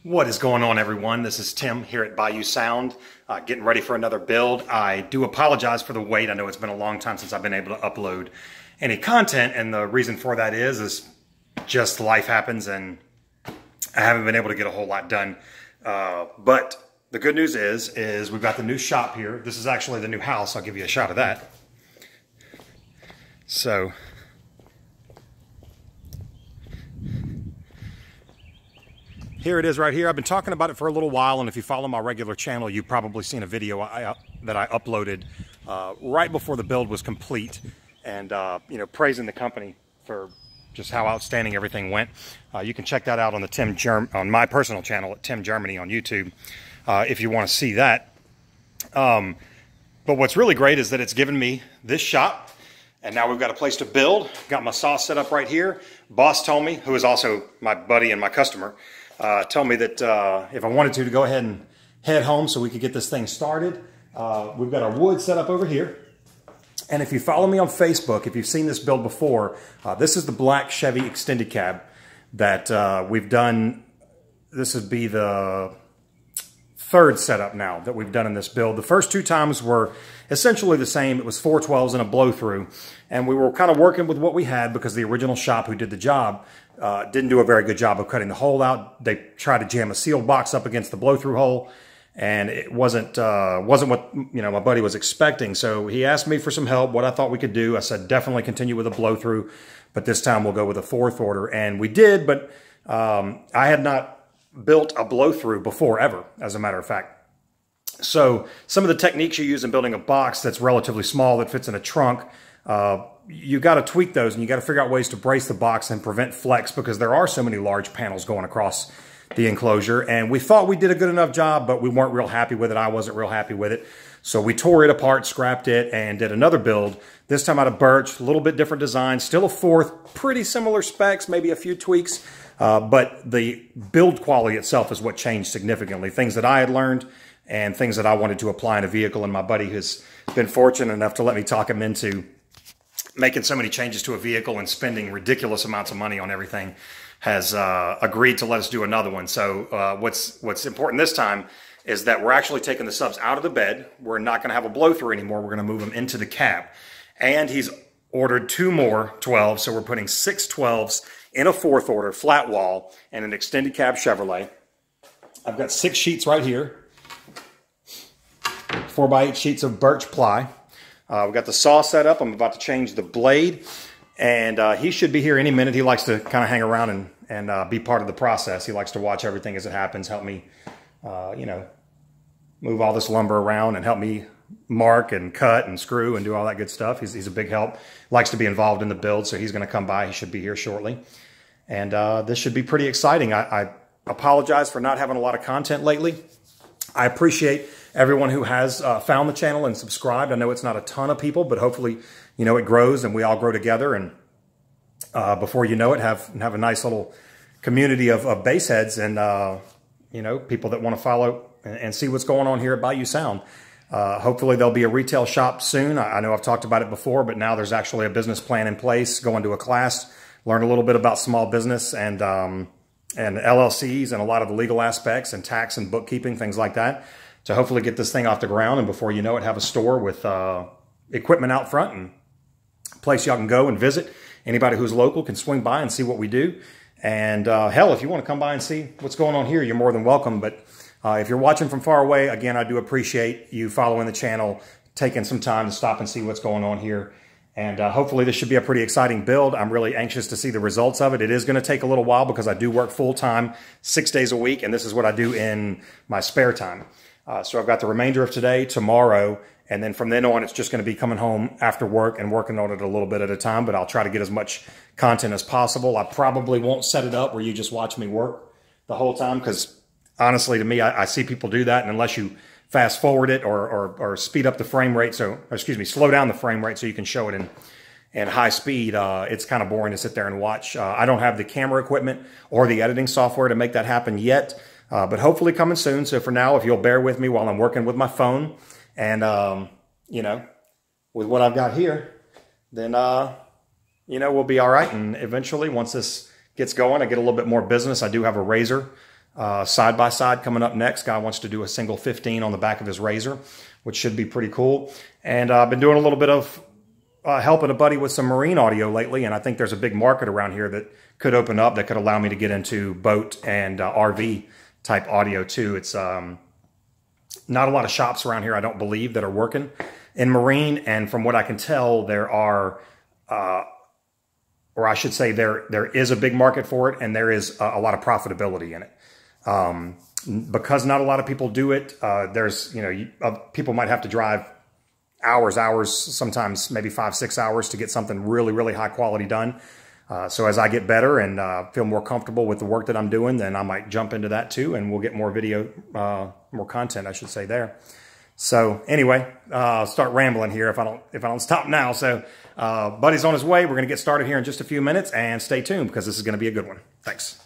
What is going on, everyone? This is Tim here at Bayou Sound, getting ready for another build. I do apologize for the wait. I know it's been a long time since I've been able to upload any content, and the reason for that is just life happens, and I haven't been able to get a whole lot done. But the good news is we've got the new shop here. This is actually the new house. I'll give you a shot of that. So here it is right here. I've been talking about it for a little while, and if you follow my regular channel, you've probably seen a video that I uploaded right before the build was complete, and praising the company for just how outstanding everything went. You can check that out on the on my personal channel at Tim Germany on YouTube if you want to see that. But what's really great is that it's given me this shop, and now we've got a place to build. Got my saw set up right here. Boss told me, who is also my buddy and my customer, told me that if I wanted to go ahead and head home so we could get this thing started. We've got our wood set up over here. And if you follow me on Facebook, if you've seen this build before, this is the black Chevy extended cab that we've done. This would be the third setup now that we've done in this build. The first two times were essentially the same. It was 412s and a blow-through. And we were kind of working with what we had because the original shop who did the job didn't do a very good job of cutting the hole out. They tried to jam a sealed box up against the blow-through hole, and it wasn't what my buddy was expecting. So he asked me for some help, what I thought we could do. I said, definitely continue with a blow-through, but this time we'll go with a fourth order. And we did, but I had not built a blow-through before, ever, as a matter of fact. So some of the techniques you use in building a box that's relatively small, that fits in a trunk, you got to tweak those, and you got to figure out ways to brace the box and prevent flex, because there are so many large panels going across the enclosure. And we thought we did a good enough job, but we weren't real happy with it. I wasn't real happy with it. So we tore it apart, scrapped it, and did another build, this time out of birch, a little bit different design, still a fourth, pretty similar specs, maybe a few tweaks. But the build quality itself is what changed significantly. Things that I had learned and things that I wanted to apply in a vehicle. And my buddy has been fortunate enough to let me talk him into making so many changes to a vehicle and spending ridiculous amounts of money on everything, has agreed to let us do another one. So what's important this time is that we're actually taking the subs out of the bed. We're not going to have a blow-through anymore. We're going to move them into the cab. And he's ordered 2 more 12s, so we're putting 6 12s in a fourth order, flat wall, and an extended cab Chevrolet. I've got 6 sheets right here, 4x8 sheets of birch ply. We've got the saw set up. I'm about to change the blade, and he should be here any minute. He likes to kind of hang around and be part of the process. He likes to watch everything as it happens, help me, move all this lumber around and help me mark and cut and screw and do all that good stuff. He's a big help. Likes to be involved in the build, so he's going to come by. He should be here shortly. And this should be pretty exciting. I apologize for not having a lot of content lately. I appreciate everyone who has found the channel and subscribed. I know it's not a ton of people, but hopefully, it grows and we all grow together. And before you know it, have a nice little community of bass heads and, people that want to follow and see what's going on here at Bayou Sound. Hopefully there'll be a retail shop soon. I know I've talked about it before, but now there's actually a business plan in place, going to a class, learn a little bit about small business and LLCs and a lot of the legal aspects and tax and bookkeeping, things like that, to hopefully get this thing off the ground. And before you know it, have a store with equipment out front and a place y'all can go and visit. Anybody who's local can swing by and see what we do. And hell, if you want to come by and see what's going on here, you're more than welcome. But if you're watching from far away, again, I do appreciate you following the channel, taking some time to stop and see what's going on here. And hopefully this should be a pretty exciting build. I'm really anxious to see the results of it. It is going to take a little while because I do work full-time, 6 days a week, and this is what I do in my spare time. So I've got the remainder of today, tomorrow, and then from then on, it's just going to be coming home after work and working on it a little bit at a time, but I'll try to get as much content as possible. I probably won't set it up where you just watch me work the whole time, because honestly, to me, I see people do that, and unless you fast forward it or speed up the frame rate, slow down the frame rate so you can show it in high speed, it's kind of boring to sit there and watch. I don't have the camera equipment or the editing software to make that happen yet, but hopefully coming soon. So for now, if you'll bear with me while I'm working with my phone and, with what I've got here, then, we'll be all right. And eventually, once this gets going, I get a little bit more business. I do have a razor side-by-side coming up next. Guy wants to do a single 15 on the back of his Razor, which should be pretty cool. And I've been doing a little bit of helping a buddy with some marine audio lately, and I think there's a big market around here that could open up that could allow me to get into boat and RV type audio too. It's not a lot of shops around here, I don't believe, that are working in marine, and from what I can tell, there are, or I should say there is a big market for it, and there is a lot of profitability in it. Because not a lot of people do it, there's, people might have to drive hours, sometimes maybe 5-6 hours to get something really, really high quality done. So as I get better and feel more comfortable with the work that I'm doing, then I might jump into that too, and we'll get more video, more content, I should say, there. So anyway, I'll start rambling here if I don't stop now. So buddy's on his way. We're going to get started here in just a few minutes, and stay tuned because this is going to be a good one. Thanks.